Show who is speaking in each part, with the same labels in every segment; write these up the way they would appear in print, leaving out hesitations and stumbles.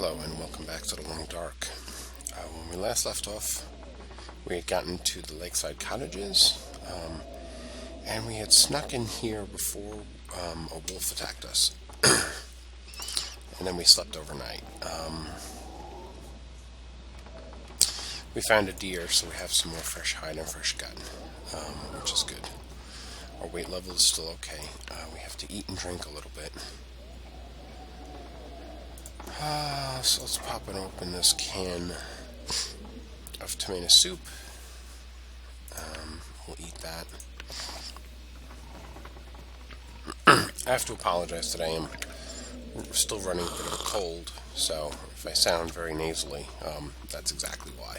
Speaker 1: Hello and welcome back to the Long Dark. When we last left off, we had gotten to the lakeside cottages, and we had snuck in here before a wolf attacked us. And then we slept overnight. We found a deer, so we have some more fresh hide and fresh gut, which is good. Our weight level is still okay. We have to eat and drink a little bit. So let's pop and open this can of tomato soup. We'll eat that. I have to apologize today. I'm still running a bit of a cold, so if I sound very nasally, that's exactly why.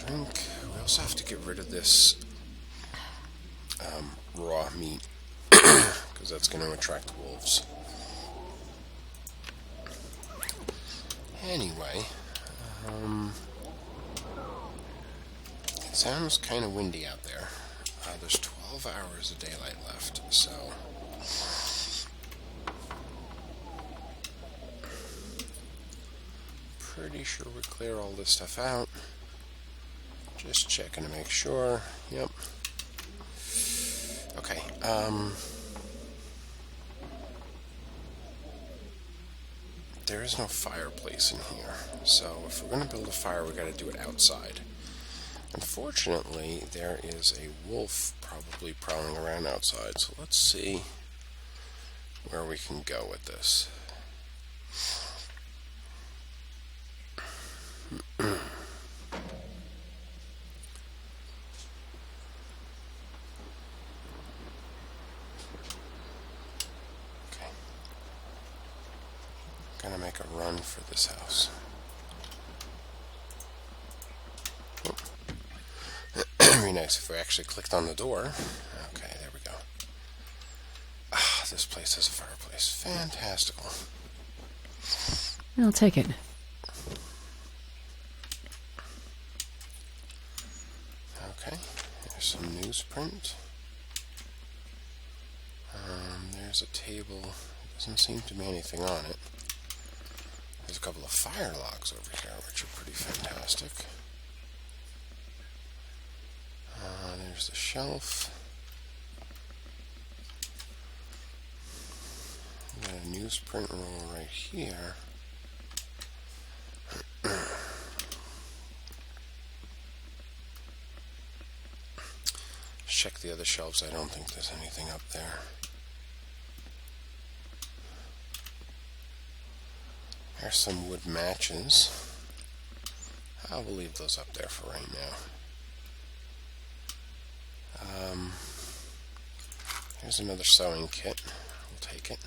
Speaker 1: Drink. We also have to get rid of this raw meat, because that's going to attract wolves. Anyway, it sounds kind of windy out there. There's 12 hours of daylight left, so pretty sure we clear all this stuff out. Just checking to make sure. Yep. Okay, there is no fireplace in here, so if we're going to build a fire, we got to do it outside. Unfortunately, there is a wolf probably prowling around outside, so let's see where we can go with this. Gonna make a run for this house. Oh. Very nice if we actually clicked on the door. Okay, there we go. This place has a fireplace. Fantastical.
Speaker 2: I'll take it.
Speaker 1: Okay, there's some newsprint. There's a table. Doesn't seem to be anything on it. There's a couple of fire logs over here, which are pretty fantastic. There's the shelf. Got a newsprint roll right here. Check the other shelves. I don't think there's anything up there. There's some wood matches. I will leave those up there for right now. Here's another sewing kit. We'll take it.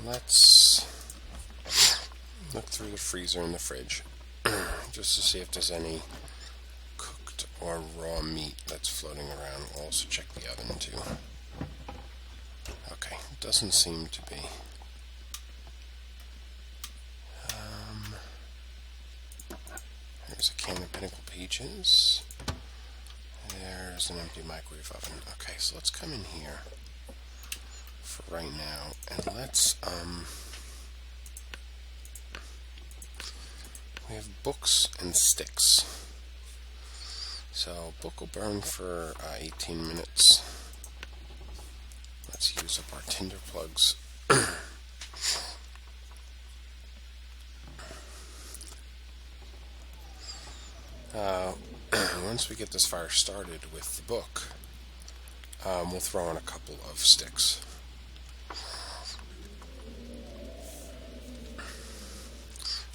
Speaker 1: Let's look through the freezer and the fridge just to see if there's any cooked or raw meat that's floating around. We'll also check the oven too. Okay, doesn't seem to be. There's a can of Pinnacle Peaches. There's an empty microwave oven. Okay, so let's come in here for right now, and let's, we have books and sticks. So, book will burn for 18 minutes. Let's use up our tinder plugs. Once we get this fire started with the book, we'll throw in a couple of sticks.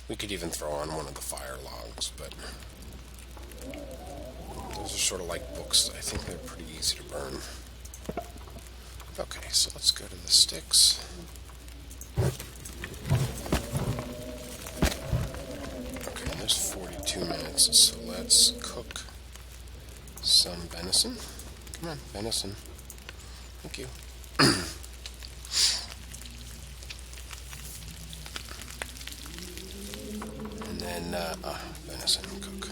Speaker 1: We could even throw on one of the fire logs, but those are sort of like books. I think they're pretty easy to burn. Okay, so let's go to the sticks. Okay, there's 42 minutes, so let's cook some venison. Come on, venison. Thank you. And then, venison, cook.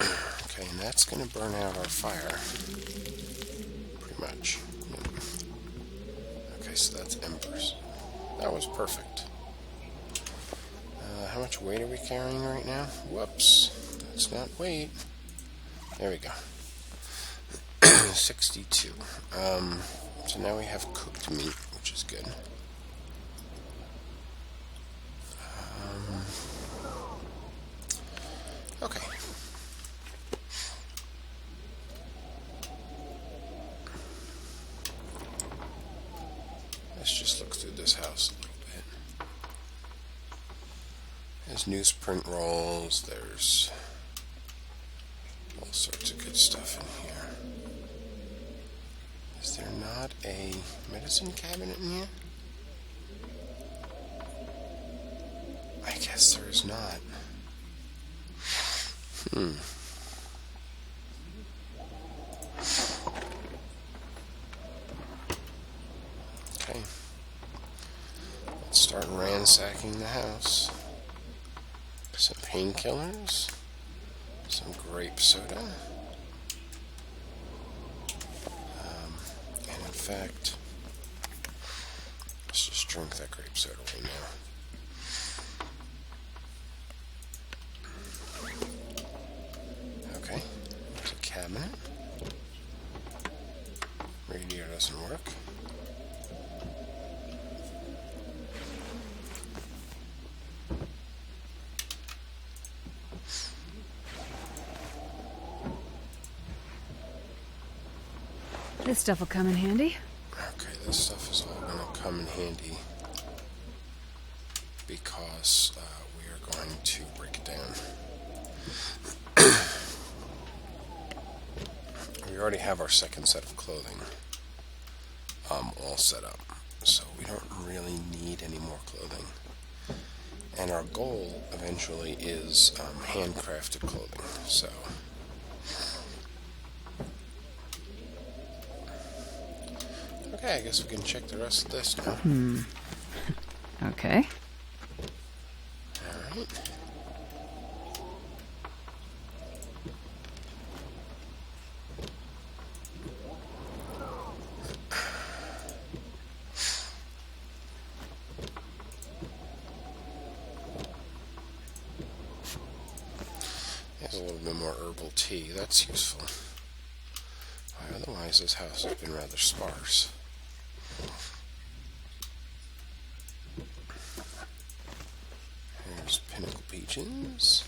Speaker 1: Okay, and that's going to burn out our fire. so that's embers. That was perfect. How much weight are we carrying right now? Whoops. That's not weight. There we go. 62. So now we have cooked meat, which is good. Okay. Let's just look through this house a little bit. There's newsprint rolls, there's all sorts of good stuff in here. Is there not a medicine cabinet in here? I guess there is not. Okay. Let's start ransacking the house. Some painkillers. Some grape soda. And in fact, let's just drink that grape soda right now. Okay, there's a cabinet. Radio doesn't work.
Speaker 2: This stuff will come in handy.
Speaker 1: Okay, this stuff is all going to come in handy because we are going to break it down. We already have our second set of clothing all set up, so we don't really need any more clothing. And our goal eventually is handcrafted clothing, so... Okay, I guess we can check the rest of this now.
Speaker 2: Okay.
Speaker 1: Alright. There's a little bit more herbal tea. That's useful. Why, otherwise this house has been rather sparse. There's pinnacle peaches.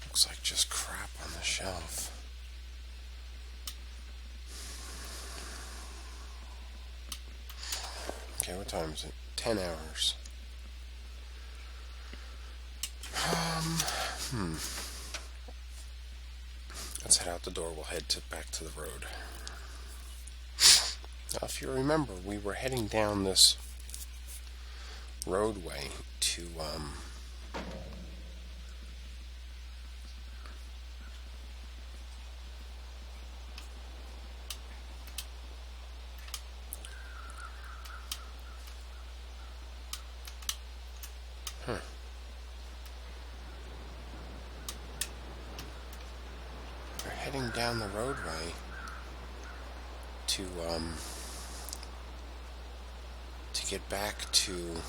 Speaker 1: Looks like just crap on the shelf. Okay, what time is it? 10 hours. Let's head out the door. We'll head back to the road. Now, if you remember, we were heading down this roadway to, We're heading down the roadway to get back to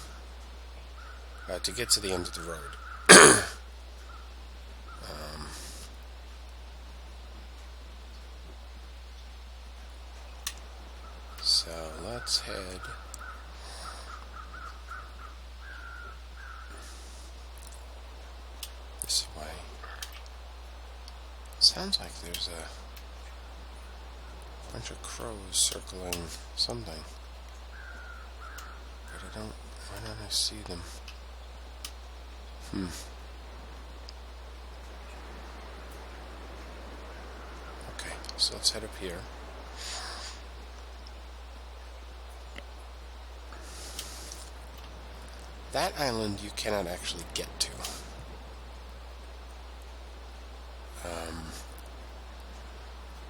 Speaker 1: get to the end of the road. So let's head this way. Sounds like there's a bunch of crows circling something. But why don't I see them? Okay, so let's head up here. That island you cannot actually get to.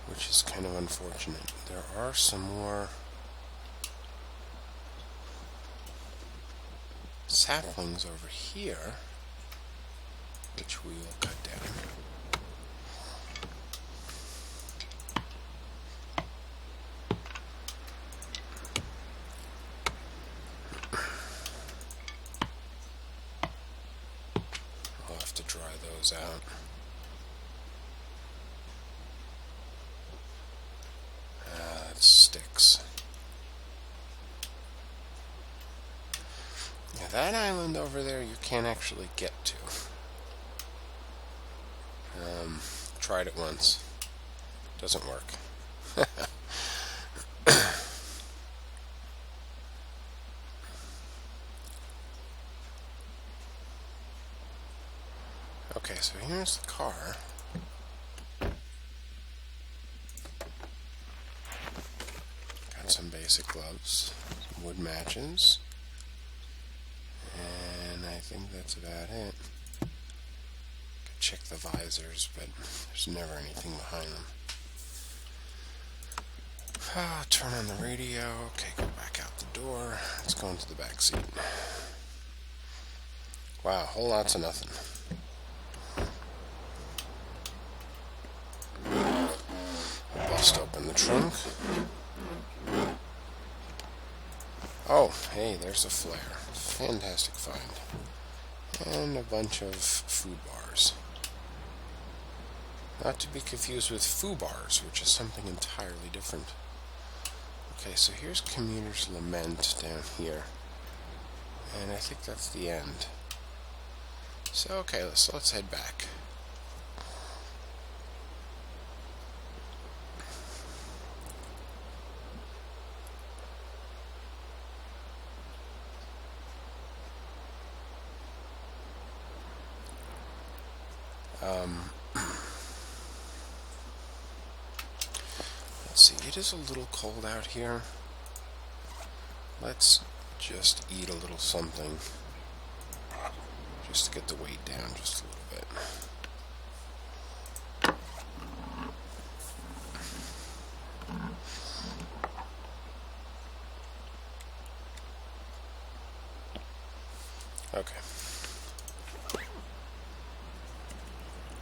Speaker 1: Which is kind of unfortunate. There are some more saplings over here, which we will cut down. We'll have to dry those out. That sticks. Now that island over there you can't actually get to. Tried it once. Doesn't work. Okay, so here's the car. Got some basic gloves, some wood matches, and I think that's about it. Could check the visors, but there's never anything behind them. Turn on the radio. Okay, go back out the door. Let's go into the back seat. Wow, whole lots of nothing. Bust open the trunk. Oh, hey, there's a flare. Fantastic find. And a bunch of food bars. Not to be confused with foo bars, which is something entirely different. Okay, so here's Commuter's Lament down here. And I think that's the end. So, okay, let's head back. Let's see, it is a little cold out here. Let's just eat a little something just to get the weight down just a little bit. Okay.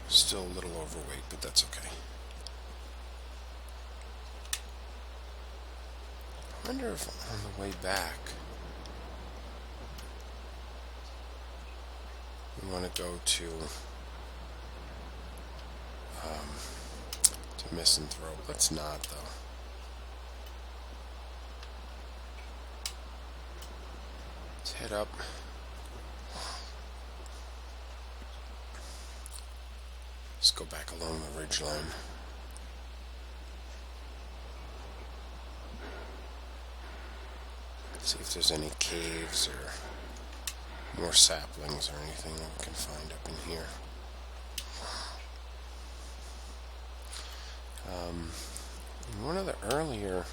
Speaker 1: Still a little overweight, but that's okay. I wonder if on the way back we want to go to Misanthrope. Let's not, though. Let's head up. Let's go back along the ridgeline. See if there's any caves or more saplings or anything that we can find up in here. In one of the earlier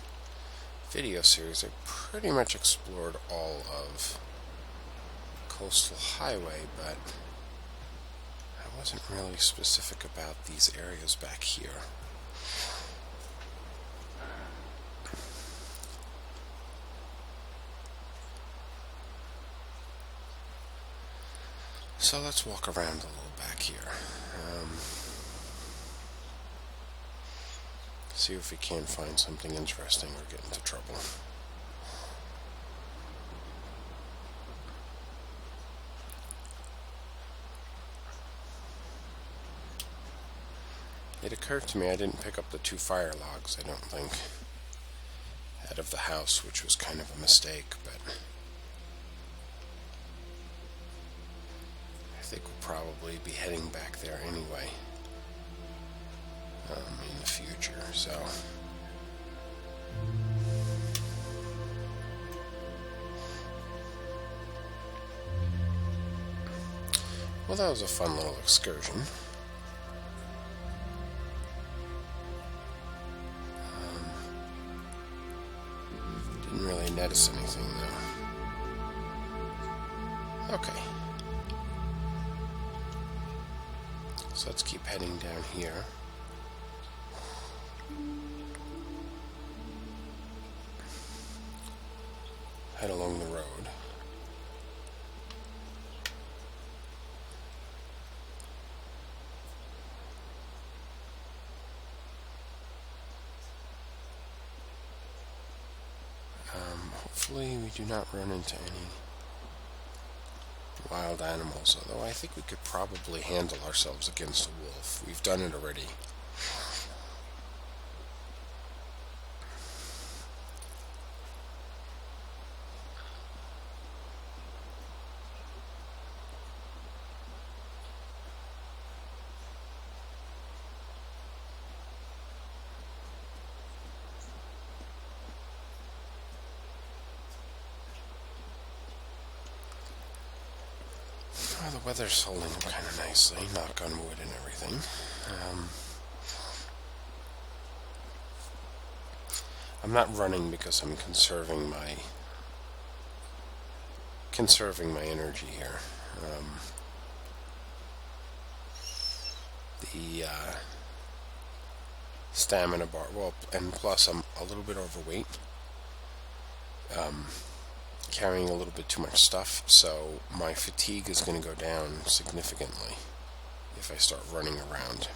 Speaker 1: video series, I pretty much explored all of Coastal Highway, but I wasn't really specific about these areas back here. So let's walk around a little back here. See if we can find something interesting or get into trouble. It occurred to me I didn't pick up the 2 fire logs, I don't think, out of the house, which was kind of a mistake, but I think we'll probably be heading back there anyway in the future, so well, that was a fun little excursion. Didn't really net us anything though. Okay. So let's keep heading down here. Head along the road. Hopefully we do not run into any wild animals, although I think we could probably handle ourselves against a wolf. We've done it already. Well, the weather's holding up kind of nicely, knock on wood and everything. I'm not running because I'm conserving my energy here. The stamina bar, well, and plus I'm a little bit overweight, carrying a little bit too much stuff, so my fatigue is going to go down significantly if I start running around.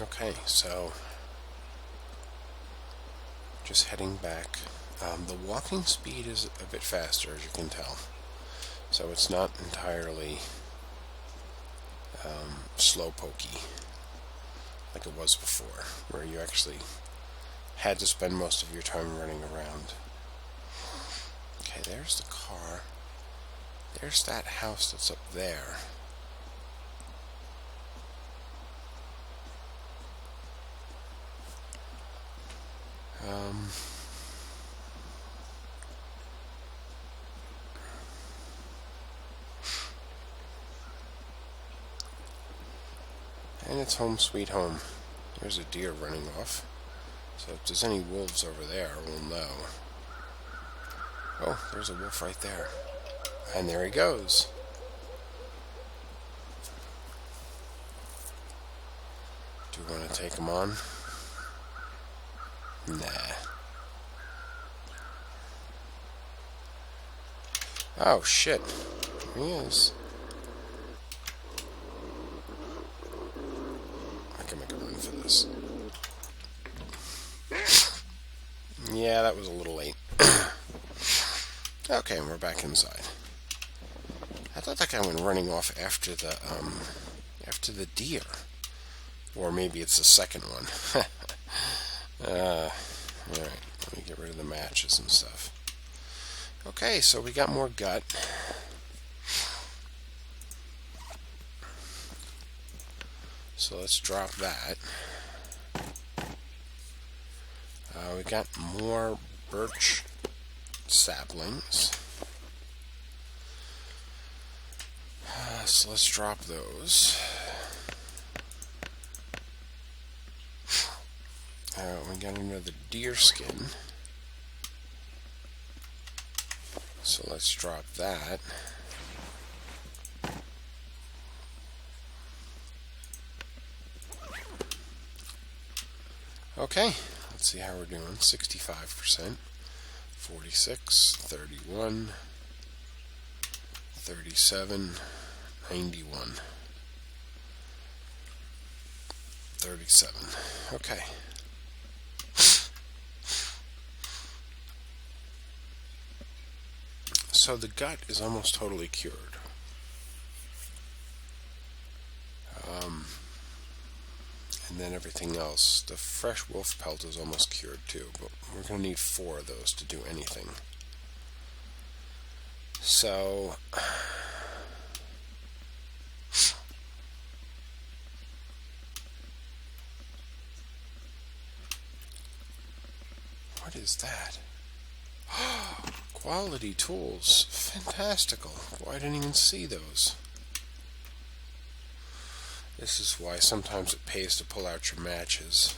Speaker 1: Okay, so just heading back. The walking speed is a bit faster, as you can tell, so it's not entirely slow pokey like it was before, where you actually had to spend most of your time running around. Okay, there's the car. There's that house that's up there. And it's home sweet home. There's a deer running off. So if there's any wolves over there, we'll know. Oh, there's a wolf right there. And there he goes. Do we want to take him on? Nah. Oh, shit. Here he is. I can make a run for this. Yeah, that was a little late. Okay, we're back inside. I thought that guy went running off after the deer. Or maybe it's the second one. Alright, let me get rid of the matches and stuff. Okay, so we got more gut. So let's drop that. We got more birch saplings. So let's drop those. We got another deer skin. So let's drop that. Okay, let's see how we're doing. 65%, 46, 31, 37, 91, 37. Okay. So the gut is almost totally cured. And then everything else, the fresh wolf pelt is almost cured too, but we're going to need 4 of those to do anything. So, what is that? Quality tools. Fantastical. Boy, I didn't even see those. This is why sometimes it pays to pull out your matches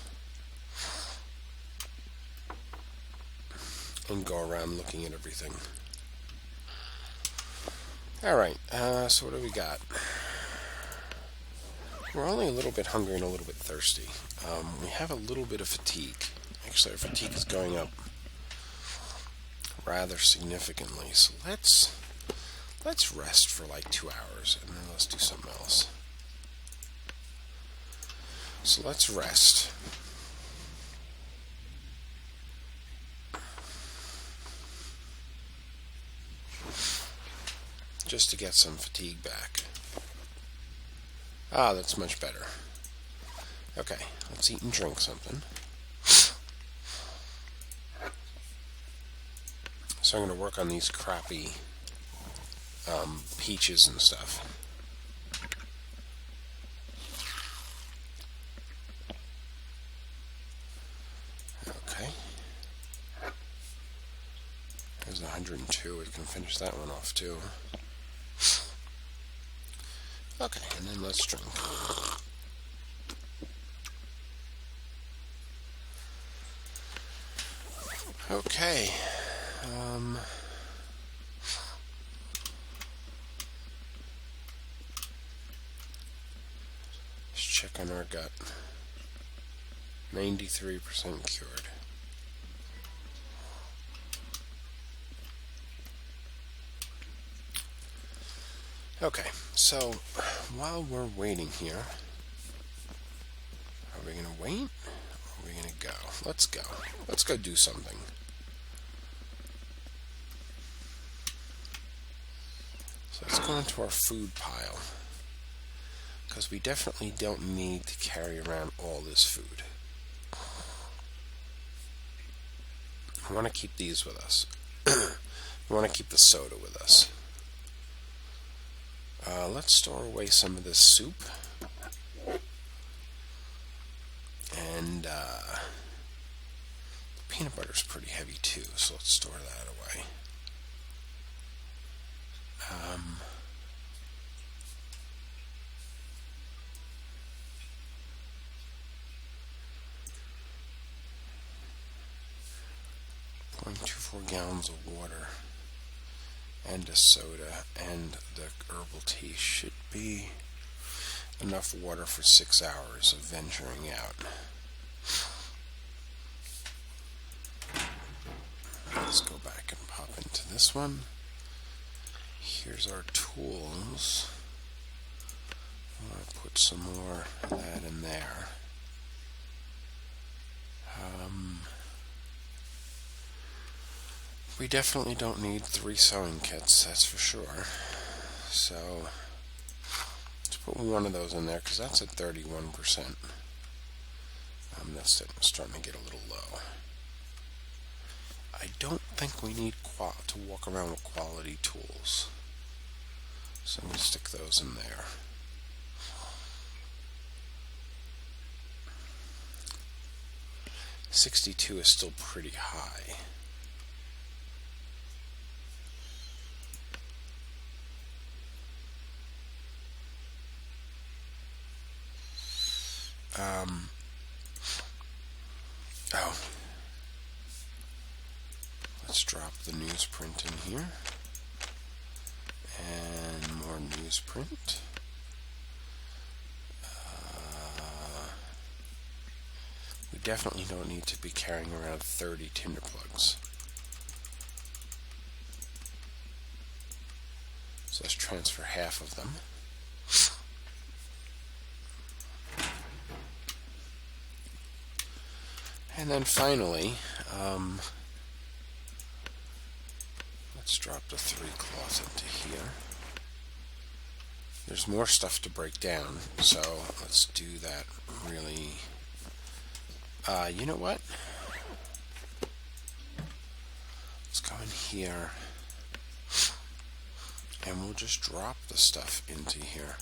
Speaker 1: and go around looking at everything. Alright, so what do we got? We're only a little bit hungry and a little bit thirsty. We have a little bit of fatigue. Actually, our fatigue is going up rather significantly. So let's Let's rest for like 2 hours and then let's do something else. So let's rest. Just to get some fatigue back. Ah, that's much better. Okay, let's eat and drink something. So I'm going to work on these crappy peaches and stuff. Okay. There's 102. We can finish that one off too. Okay, and then let's drink. Okay. Let's check on our gut. 93% cured. Okay, so while we're waiting here, are we going to wait? Or are we going to go? Let's go. Let's go do something. So let's go into our food pile. Because we definitely don't need to carry around all this food. I want to keep these with us. I want to keep the soda with us. Let's store away some of this soup. And the peanut butter's pretty heavy too, so let's store that away. 0.24 gallons of water and a soda and the herbal tea should be enough water for 6 hours of venturing out. Let's go back and pop into this one. Here's our tools. I'm going to put some more of that in there. We definitely don't need 3 sewing kits, that's for sure. So let's put one of those in there because that's at 31%. That's starting to get a little low. I don't think we need to walk around with quality tools. So I'm going to stick those in there. $62 is still pretty high. Let's drop the newsprint in here. And more newsprint. We definitely don't need to be carrying around 30 tinder plugs. So let's transfer half of them. And then finally, let's drop the 3 cloth into here. There's more stuff to break down, so let's do that really. You know what? Let's go in here, and we'll just drop the stuff into here.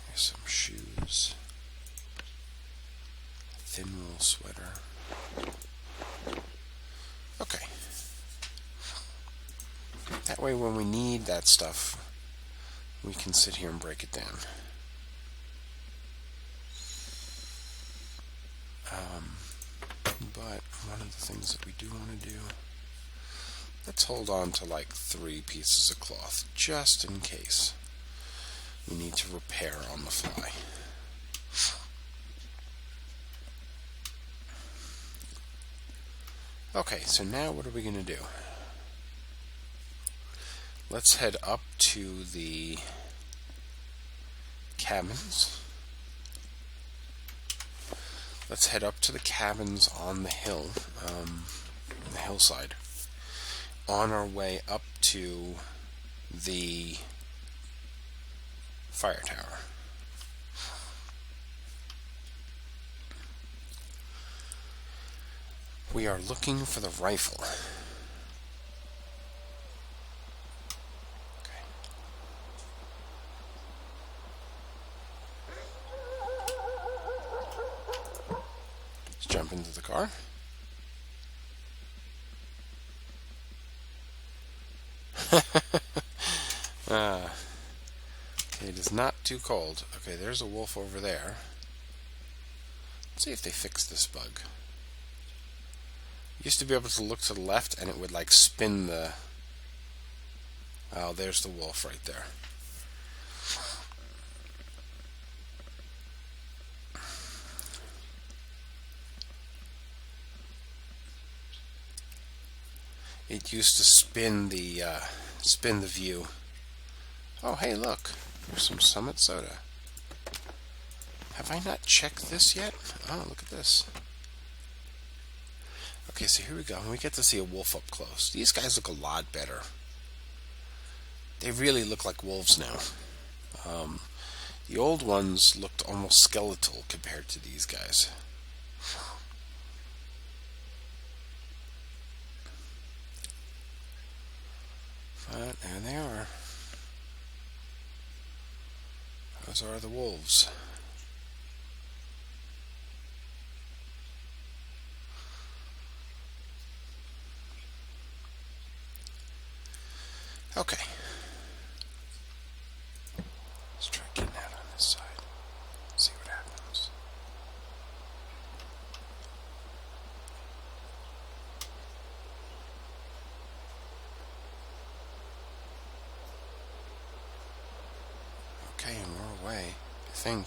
Speaker 1: Here's some shoes. Thin wool sweater. Okay. That way when we need that stuff, we can sit here and break it down. But one of the things that we do want to do, let's hold on to like 3 pieces of cloth, just in case we need to repair on the fly. Okay, so now what are we going to do? Let's head up to the cabins. Let's head up to the cabins on the hill, the hillside. On our way up to the fire tower. We are looking for the rifle. Okay. Let's jump into the car. It is not too cold. Okay, there's a wolf over there. Let's see if they fix this bug. Used to be able to look to the left and it would like spin the... Oh, there's the wolf right there. It used to spin the view. Oh, hey, look. There's some Summit soda. Have I not checked this yet? Oh, look at this. Okay, so here we go. We get to see a wolf up close. These guys look a lot better. They really look like wolves now. The old ones looked almost skeletal compared to these guys. But there they are. Those are the wolves. Okay. Let's try getting out on this side. See what happens. Okay, and we're away, I think.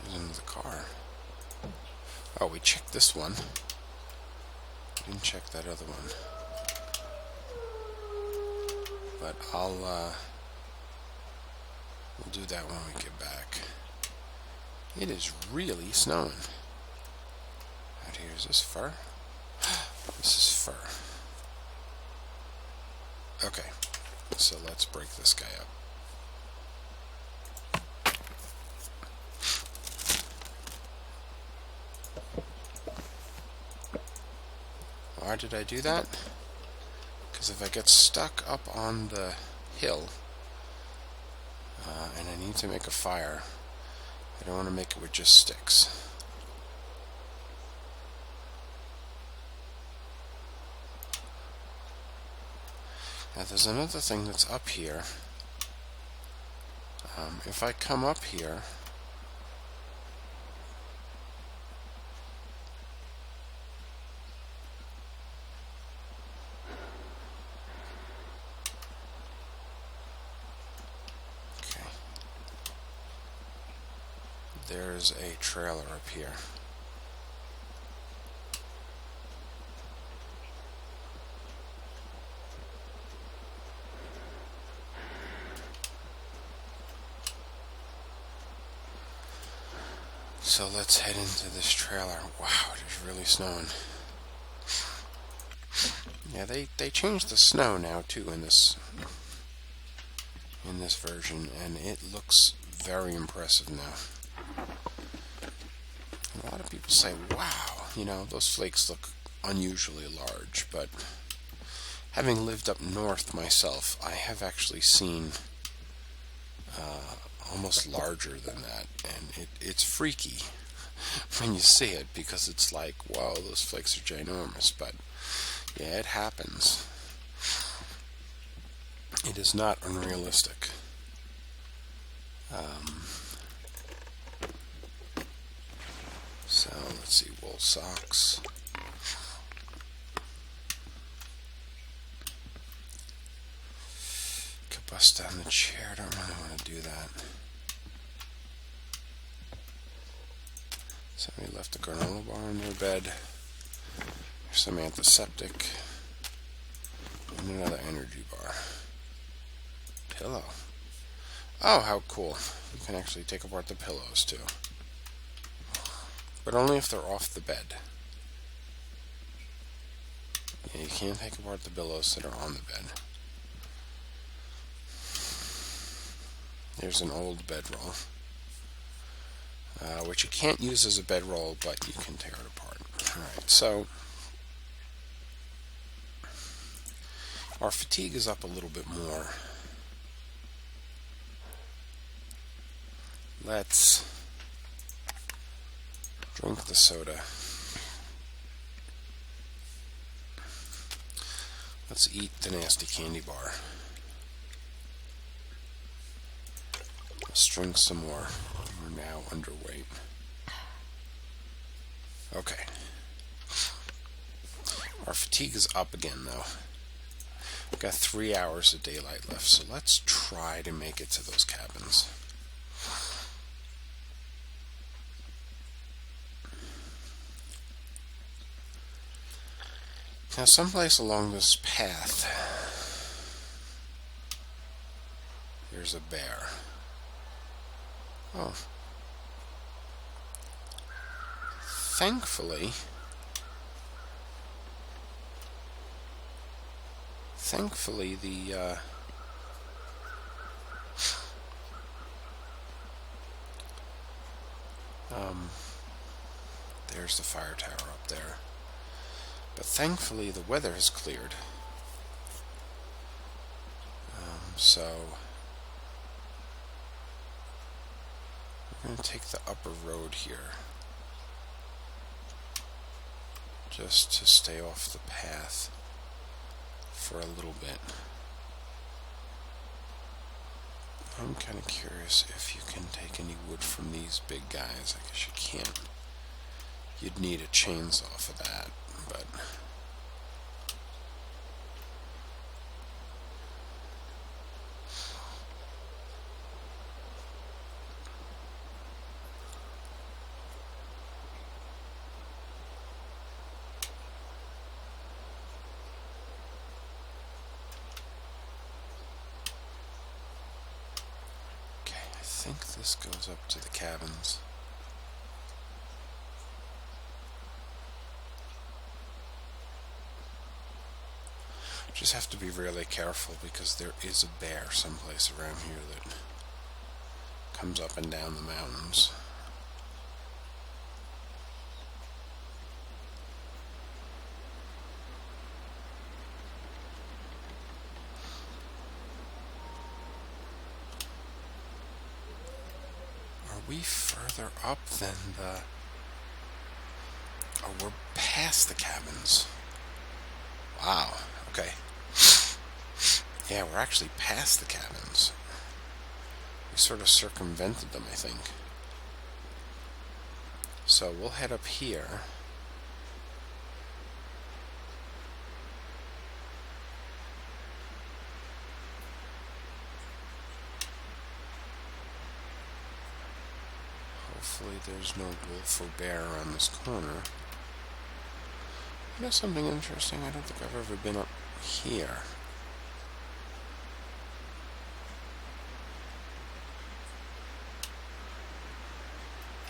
Speaker 1: Here's into the car. Oh, we checked this one. We didn't check that other one. But we'll do that when we get back. It is really snowing. Out here, is this fur? This is fur. Okay, so let's break this guy up. Why did I do that? Because if I get stuck up on the hill and I need to make a fire, I don't want to make it with just sticks. Now there's another thing that's up here. If I come up here, there's a trailer up here. So let's head into this trailer. Wow, it is really snowing. Yeah, they changed the snow now too in this version, and it looks very impressive now. And a lot of people say, wow, you know, those flakes look unusually large, but having lived up north myself, I have actually seen almost larger than that, and it's freaky when you see it, because it's like, wow, those flakes are ginormous. But yeah, it happens. It is not unrealistic. So let's see, wool socks. Could bust down the chair. Don't really want to do that. Somebody left a granola bar in their bed. There's some antiseptic. And another energy bar. Pillow. Oh, how cool. You can actually take apart the pillows, too. But only if they're off the bed. Yeah, you can't take apart the pillows that are on the bed. There's an old bedroll. Which you can't use as a bedroll, but you can tear it apart. Alright, so our fatigue is up a little bit more. Let's drink the soda. Let's eat the nasty candy bar. Let's drink some more. We're now underweight. Okay. Our fatigue is up again, though. We've got 3 hours of daylight left, so let's try to make it to those cabins. Now, someplace along this path, there's a bear. Oh. Thankfully, there's the fire tower up there. But thankfully, the weather has cleared. So we're going to take the upper road here, just to stay off the path for a little bit. I'm kind of curious if you can take any wood from these big guys. I guess you can't. You'd need a chainsaw for that, but I think this goes up to the cabins. Just have to be really careful because there is a bear someplace around here that comes up and down the mountains. Are we further up than the... Oh, we're past the cabins. Wow, okay. Yeah, we're actually past the cabins. We sort of circumvented them, I think. So we'll head up here. Hopefully there's no wolf or bear around this corner. You know something interesting? I don't think I've ever been up here.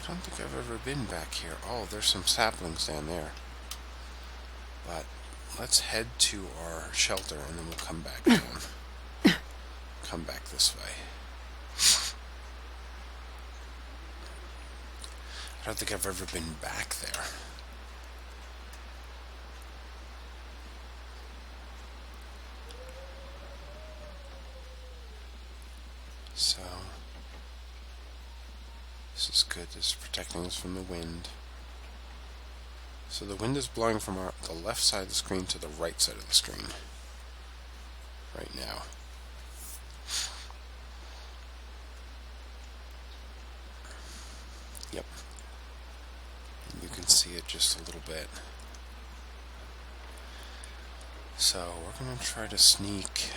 Speaker 1: I don't think I've ever been back here. Oh, there's some saplings down there. But let's head to our shelter and then we'll come back down. Come back this way. I don't think I've ever been back there. So, this is good. This is protecting us from the wind. So the wind is blowing from the left side of the screen to the right side of the screen right now. Yep. You can see it just a little bit. So we're going to try to sneak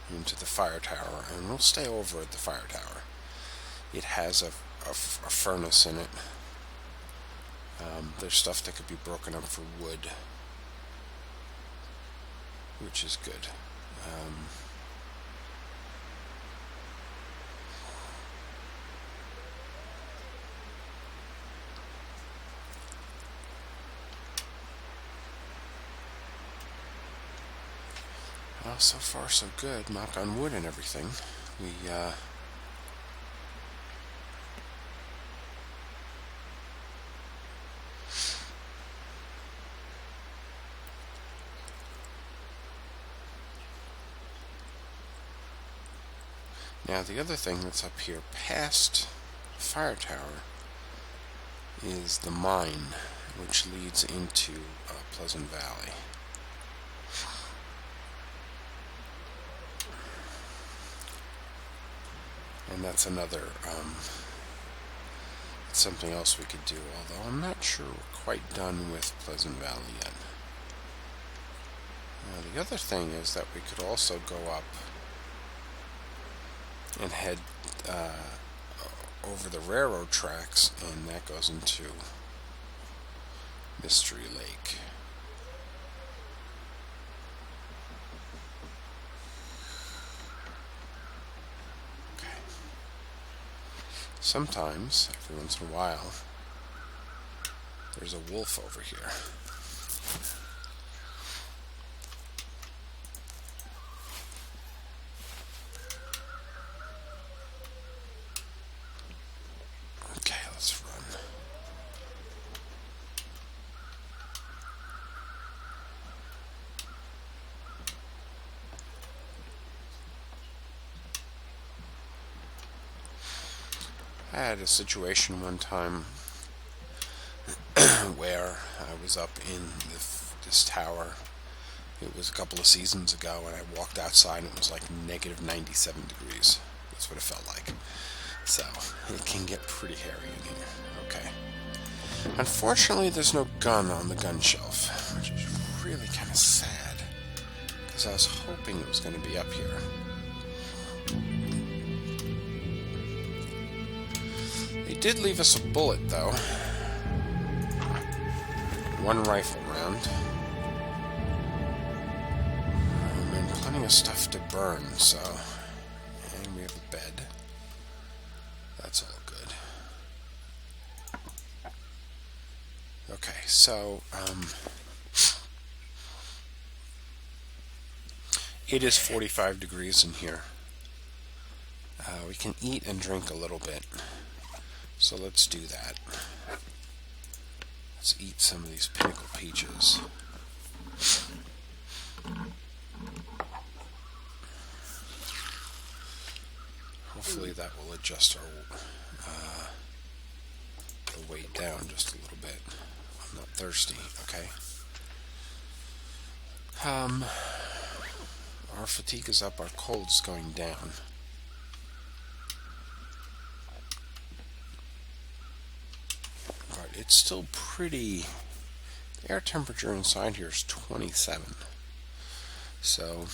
Speaker 1: into the fire tower, and we'll stay over at the fire tower. It has a a furnace in it. There's stuff that could be broken up for wood, which is good. Well, so far so good. Knock on wood and everything. Now the other thing that's up here past the fire tower is the mine, which leads into Pleasant Valley. And that's another, something else we could do, although I'm not sure we're quite done with Pleasant Valley yet. Now the other thing is that we could also go up and head over the railroad tracks, and that goes into Mystery Lake. Okay. Sometimes, every once in a while, there's a wolf over here. I had a situation one time where I was up in this tower. It was a couple of seasons ago, and I walked outside and it was like negative 97 degrees. That's what it felt like. So, it can get pretty hairy in here. Okay. Unfortunately, there's no gun on the gun shelf, which is really kind of sad, because I was hoping it was going to be up here. They did leave us a bullet, though. One rifle round. And plenty of stuff to burn, so... And we have a bed. That's all good. Okay, so, it is 45 degrees in here. We can eat and drink a little bit. So let's do that. Let's eat some of these Pinnacle peaches. Hopefully that will adjust our the weight down just a little bit. I'm not thirsty, okay? Our fatigue is up, our cold's going down. But it's still pretty... The air temperature inside here is 27. So...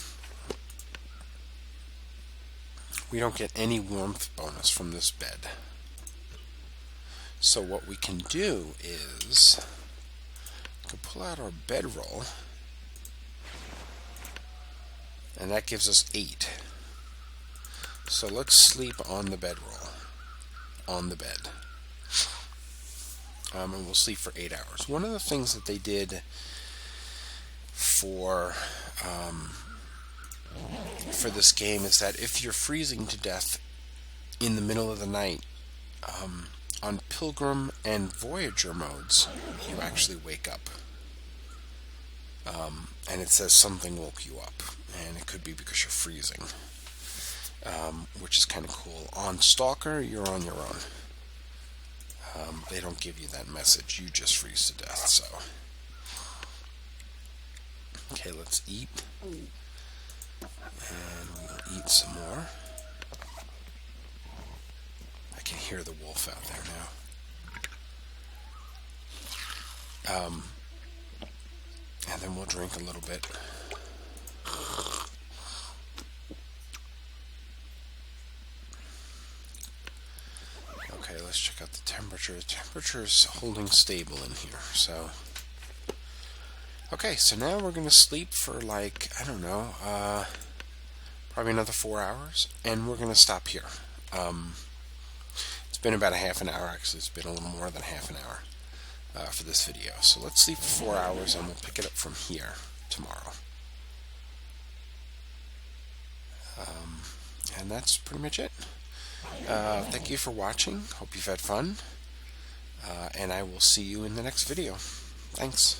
Speaker 1: we don't get any warmth bonus from this bed. So what we can do is we can pull out our bedroll, and that gives us 8. So let's sleep on the bedroll, on the bed, and we'll sleep for 8 hours. One of the things that they did for this game is that if you're freezing to death in the middle of the night, on Pilgrim and Voyager modes, you actually wake up. And it says something woke you up, and it could be because you're freezing, which is kind of cool. On Stalker, you're on your own. They don't give you that message, you just freeze to death, so. Okay, let's eat. And we'll eat some more. I can hear the wolf out there now. And then we'll drink a little bit. Okay, let's check out the temperature. The temperature is holding stable in here, so... Okay, so now we're going to sleep for like, I don't know, probably another 4 hours, and we're going to stop here. It's been about a half an hour, actually. It's been a little more than half an hour for this video. So let's sleep for 4 hours, and we'll pick it up from here tomorrow. And that's pretty much it. Thank you for watching. Hope you've had fun. And I will see you in the next video. Thanks.